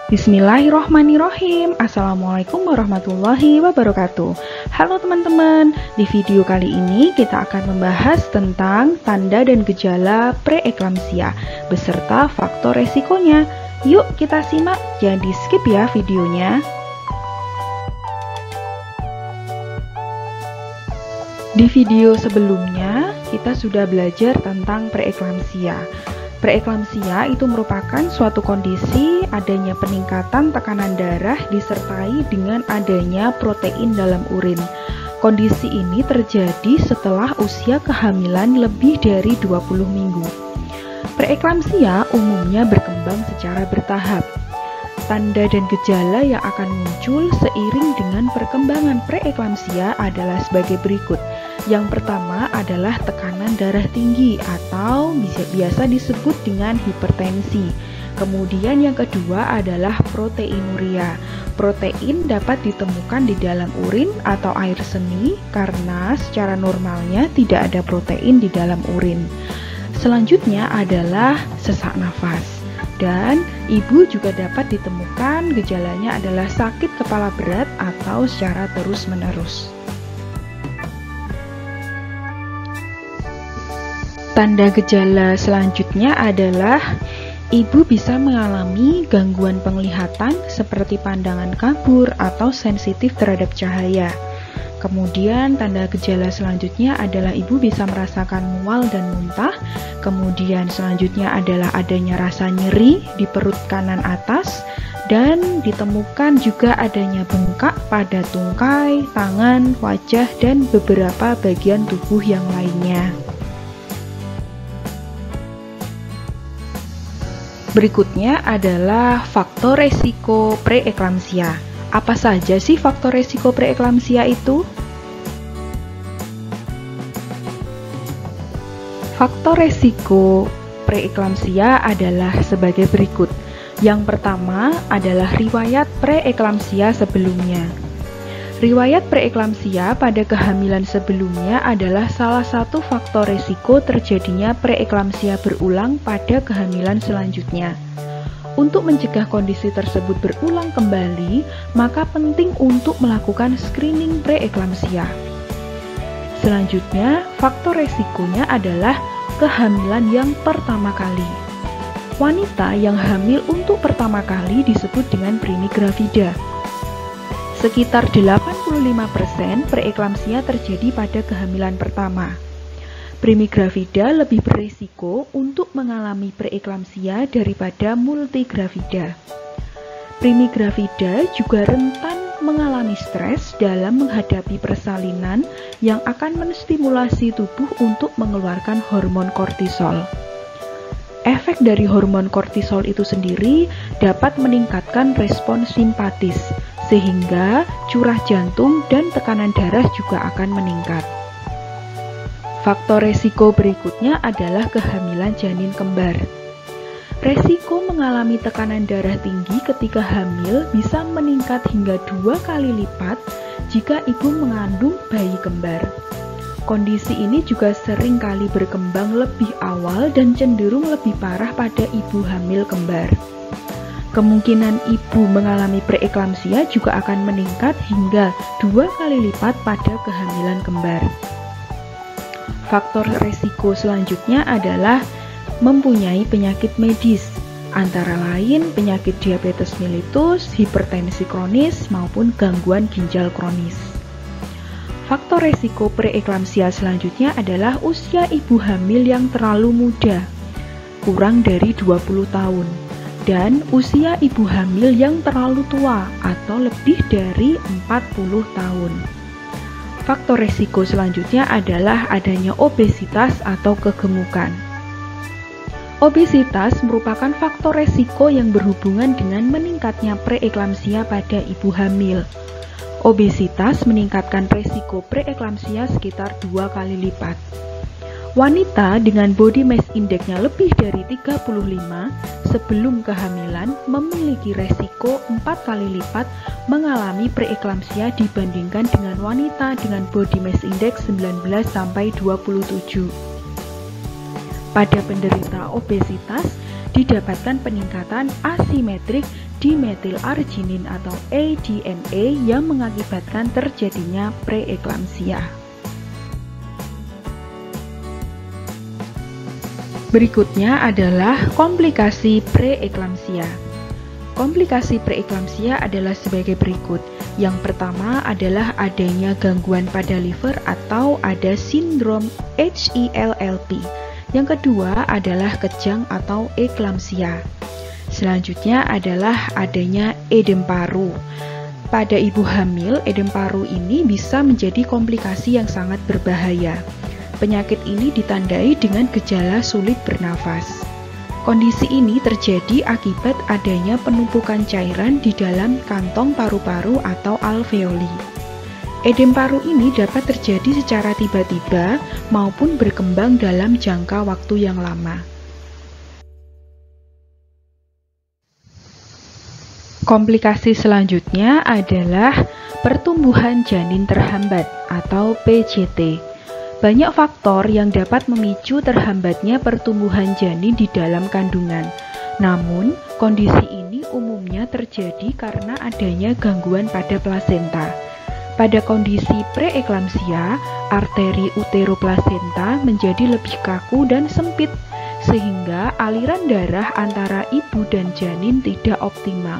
Bismillahirrohmanirrohim. Assalamualaikum warahmatullahi wabarakatuh. Halo teman-teman, di video kali ini kita akan membahas tentang tanda dan gejala preeklamsia beserta faktor resikonya. Yuk kita simak, jangan di skip ya videonya. Di video sebelumnya kita sudah belajar tentang preeklamsia. Preeklamsia itu merupakan suatu kondisi adanya peningkatan tekanan darah disertai dengan adanya protein dalam urin. Kondisi ini terjadi setelah usia kehamilan lebih dari 20 minggu. Preeklamsia umumnya berkembang secara bertahap. Tanda dan gejala yang akan muncul seiring dengan perkembangan preeklamsia adalah sebagai berikut. Yang pertama adalah tekanan darah tinggi atau biasa disebut dengan hipertensi. Kemudian yang kedua adalah proteinuria. Protein dapat ditemukan di dalam urin atau air seni karena secara normalnya tidak ada protein di dalam urin. Selanjutnya adalah sesak nafas. Dan ibu juga dapat ditemukan gejalanya adalah sakit kepala berat atau secara terus-menerus. Tanda gejala selanjutnya adalah ibu bisa mengalami gangguan penglihatan seperti pandangan kabur atau sensitif terhadap cahaya. Kemudian tanda gejala selanjutnya adalah ibu bisa merasakan mual dan muntah. Kemudian selanjutnya adalah adanya rasa nyeri di perut kanan atas dan ditemukan juga adanya bengkak pada tungkai, tangan, wajah, dan beberapa bagian tubuh yang lainnya. Berikutnya adalah faktor resiko preeklamsia. Apa saja sih faktor resiko preeklamsia itu? Faktor resiko preeklamsia adalah sebagai berikut. Yang pertama adalah riwayat preeklamsia sebelumnya. Riwayat preeklamsia pada kehamilan sebelumnya adalah salah satu faktor resiko terjadinya preeklamsia berulang pada kehamilan selanjutnya. Untuk mencegah kondisi tersebut berulang kembali, maka penting untuk melakukan screening preeklamsia. Selanjutnya, faktor resikonya adalah kehamilan yang pertama kali. Wanita yang hamil untuk pertama kali disebut dengan primigravida. Sekitar 85% preeklamsia terjadi pada kehamilan pertama. Primigravida lebih berisiko untuk mengalami preeklamsia daripada multigravida. Primigravida juga rentan mengalami stres dalam menghadapi persalinan yang akan menstimulasi tubuh untuk mengeluarkan hormon kortisol. Efek dari hormon kortisol itu sendiri dapat meningkatkan respon simpatis, sehingga curah jantung dan tekanan darah juga akan meningkat. Faktor resiko berikutnya adalah kehamilan janin kembar. Resiko mengalami tekanan darah tinggi ketika hamil bisa meningkat hingga 2 kali lipat jika ibu mengandung bayi kembar. Kondisi ini juga sering kali berkembang lebih awal dan cenderung lebih parah pada ibu hamil kembar. Kemungkinan ibu mengalami preeklamsia juga akan meningkat hingga 2 kali lipat pada kehamilan kembar. Faktor resiko selanjutnya adalah mempunyai penyakit medis, antara lain penyakit diabetes mellitus, hipertensi kronis, maupun gangguan ginjal kronis. Faktor resiko preeklamsia selanjutnya adalah usia ibu hamil yang terlalu muda, kurang dari 20 tahun, dan usia ibu hamil yang terlalu tua atau lebih dari 40 tahun. Faktor resiko selanjutnya adalah adanya obesitas atau kegemukan. Obesitas merupakan faktor resiko yang berhubungan dengan meningkatnya preeklamsia pada ibu hamil. Obesitas meningkatkan resiko preeklamsia sekitar 2 kali lipat. Wanita dengan body mass index-nya lebih dari 35 sebelum kehamilan memiliki resiko 4 kali lipat mengalami preeklamsia dibandingkan dengan wanita dengan body mass index 19-27. Pada penderita obesitas didapatkan peningkatan asimetrik dimethylarginin atau ADMA yang mengakibatkan terjadinya preeklamsia. Berikutnya adalah komplikasi preeklamsia. Komplikasi preeklamsia adalah sebagai berikut. Yang pertama adalah adanya gangguan pada liver atau ada sindrom HELLP. Yang kedua adalah kejang atau eklamsia. Selanjutnya adalah adanya edem paru. Pada ibu hamil, edem paru ini bisa menjadi komplikasi yang sangat berbahaya. Penyakit ini ditandai dengan gejala sulit bernafas. Kondisi ini terjadi akibat adanya penumpukan cairan di dalam kantong paru-paru atau alveoli. Edem paru ini dapat terjadi secara tiba-tiba maupun berkembang dalam jangka waktu yang lama. Komplikasi selanjutnya adalah pertumbuhan janin terhambat atau PJT. Banyak faktor yang dapat memicu terhambatnya pertumbuhan janin di dalam kandungan. Namun, kondisi ini umumnya terjadi karena adanya gangguan pada plasenta. Pada kondisi preeklamsia, arteri uteroplasenta menjadi lebih kaku dan sempit, sehingga aliran darah antara ibu dan janin tidak optimal.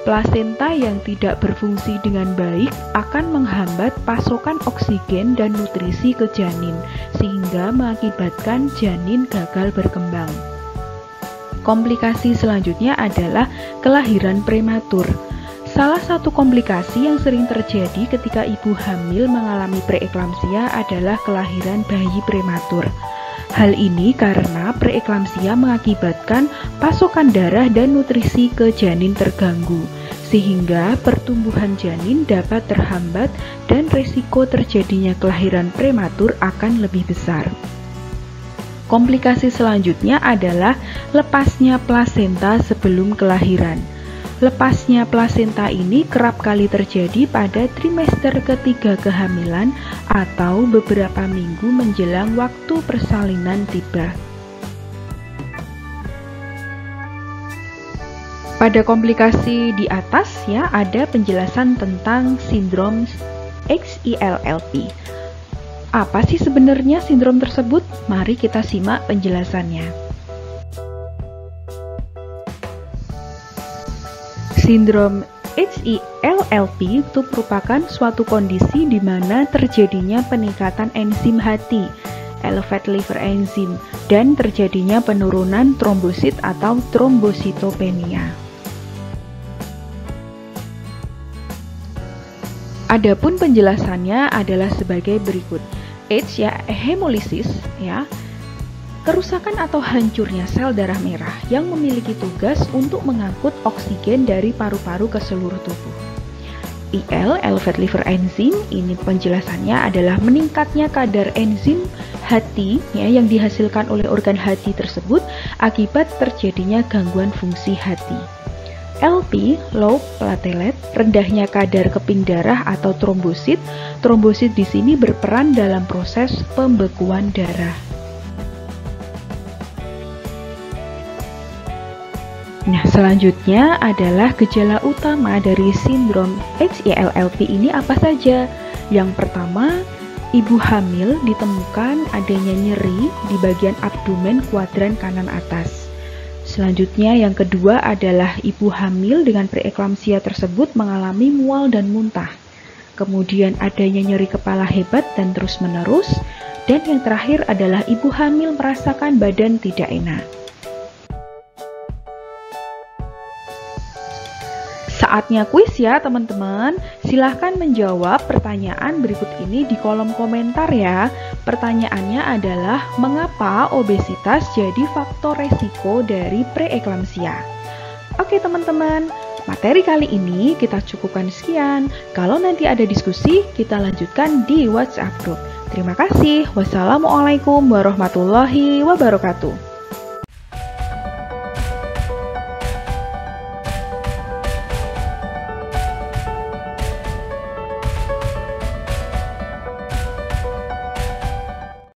Plasenta yang tidak berfungsi dengan baik akan menghambat pasokan oksigen dan nutrisi ke janin, sehingga mengakibatkan janin gagal berkembang. Komplikasi selanjutnya adalah kelahiran prematur. Salah satu komplikasi yang sering terjadi ketika ibu hamil mengalami preeklamsia adalah kelahiran bayi prematur. Hal ini karena preeklamsia mengakibatkan pasokan darah dan nutrisi ke janin terganggu, sehingga pertumbuhan janin dapat terhambat dan resiko terjadinya kelahiran prematur akan lebih besar. Komplikasi selanjutnya adalah lepasnya plasenta sebelum kelahiran. Lepasnya plasenta ini kerap kali terjadi pada trimester ketiga kehamilan atau beberapa minggu menjelang waktu persalinan tiba. Pada komplikasi di atas ya ada penjelasan tentang sindrom HELLP. Apa sih sebenarnya sindrom tersebut? Mari kita simak penjelasannya. Sindrom HELLP itu merupakan suatu kondisi di mana terjadinya peningkatan enzim hati, elevated liver enzyme, dan terjadinya penurunan trombosit atau trombositopenia. Adapun penjelasannya adalah sebagai berikut. H ya hemolisis ya. Kerusakan atau hancurnya sel darah merah yang memiliki tugas untuk mengangkut oksigen dari paru-paru ke seluruh tubuh. IL, elevated liver enzyme, ini penjelasannya adalah meningkatnya kadar enzim hati ya, yang dihasilkan oleh organ hati tersebut akibat terjadinya gangguan fungsi hati. LP, low platelet, rendahnya kadar keping darah atau trombosit. Trombosit di sini berperan dalam proses pembekuan darah. Nah, selanjutnya adalah gejala utama dari sindrom HELLP ini apa saja? Yang pertama, ibu hamil ditemukan adanya nyeri di bagian abdomen kuadran kanan atas. Selanjutnya, yang kedua adalah ibu hamil dengan preeklamsia tersebut mengalami mual dan muntah. Kemudian adanya nyeri kepala hebat dan terus-menerus. Dan yang terakhir adalah ibu hamil merasakan badan tidak enak. Saatnya kuis ya teman-teman. Silahkan menjawab pertanyaan berikut ini di kolom komentar ya. Pertanyaannya adalah mengapa obesitas jadi faktor resiko dari preeklamsia? Oke teman-teman, materi kali ini kita cukupkan sekian. Kalau nanti ada diskusi, kita lanjutkan di WhatsApp group. Terima kasih. Wassalamualaikum warahmatullahi wabarakatuh.